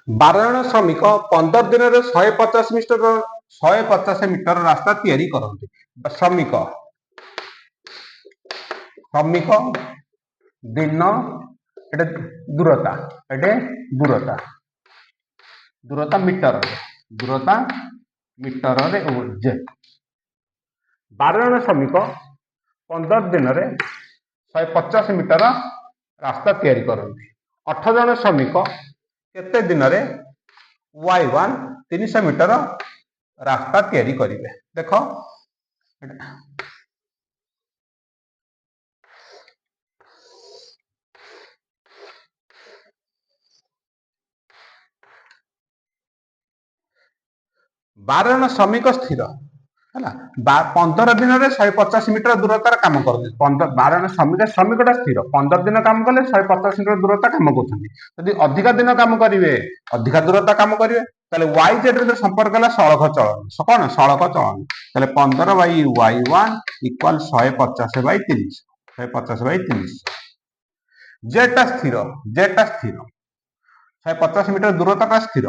12 ଜଣ ଶ୍ରମିକ 15 ଦିନରେ 150 ମିଟର ରାସ୍ତା ତିଆରି କରନ୍ତି। ଶ୍ରମିକ ଦିନ ଏଟେ ଦୂରତା ମିଟରରେ 12 ଜଣ ଶ୍ରମିକ 15 ଦିନରେ 150 ମିଟର ରାସ୍ତା ତିଆରି କରନ୍ତି। 8 ଜଣ ଶ୍ରମିକ କେତେ ଦିନରେ y1 300 ମିଟର ରାସ୍ତା ତିଆରି କରିବେ। ଦେଖ 12 ଜଣ ଶ୍ରମିକ ସ୍ଥିର ହେଲା 15 ଦିନରେ 150 ମିଟର ଦୂରତାର କାମ କରନ୍ତି। 12 ଜଣ ଶ୍ରମିକଟା ସ୍ଥିର 15 ଦିନ କାମ କଲେ 150 ମିଟର ଦୂରତା କାମ କରୁଛନ୍ତି। ଯଦି ଅଧିକା ଦିନ କାମ କରିବେ ଅଧିକା ଦୂରତା କାମ କରିବେ ତାହେଲେ y z ର ସମ୍ପର୍କ ହେଲା ସଳଖ ଚଳନ। ସଳଖ ଚଳନ। ତାହେଲେ 15/y1 = 150/300 z ଟା ସ୍ଥିର 150 ମିଟର ଦୂରତାଟା ସ୍ଥିର।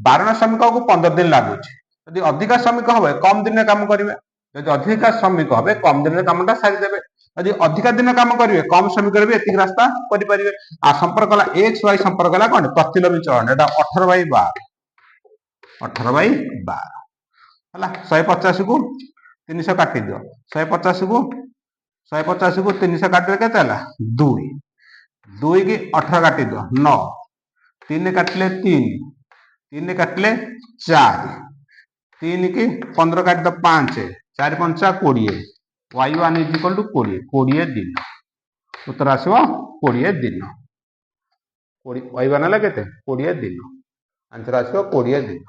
12 ଜଣ ଶ୍ରମିକକୁ 15 ଦିନ ଲାଗୁଛି। ଯଦି ଅଧିକା ଶ୍ରମିକ হবে କମ ଦିନରେ କାମ କରିବେ। ଯଦି ଅଧିକା ଶ୍ରମିକ হবে କମ ଦିନରେ କାମଟା ସାରିଦେବେ। ଯଦି ଅଧିକା ଦିନ କାମ କରିବେ କମ ଶ୍ରମିକରେ ବି ଏତିକି ରାସ୍ତା କରିପାରିବେ। ଆଉ ସମ୍ପର୍କ ହେଲା x y ସମ୍ପର୍କ ହେଲା କଣ ପ୍ରତିଲୋମୀ ଚଳନ। ଏଟା 18/12 ହେଲା 150 କୁ 300 କାଟି ଦିଅ। 150 କୁ 300 କାଟିଲେ କେତେ ହେଲା 2 କି 18 କାଟି ଦିଅ 9 3 କାଟିଲେ 3 କାଟିଲେ 4 3 କି 15 କାଟି ଦିଅ 5 4 5 20 y1 = 20 ଦିନ। ଉତ୍ତର ଆସିବ 20 ଦିନ। y1 ହେଲା କେତେ 20 ଦିନ। ଆନ୍ସର ଆସିବ 20 ଦିନ।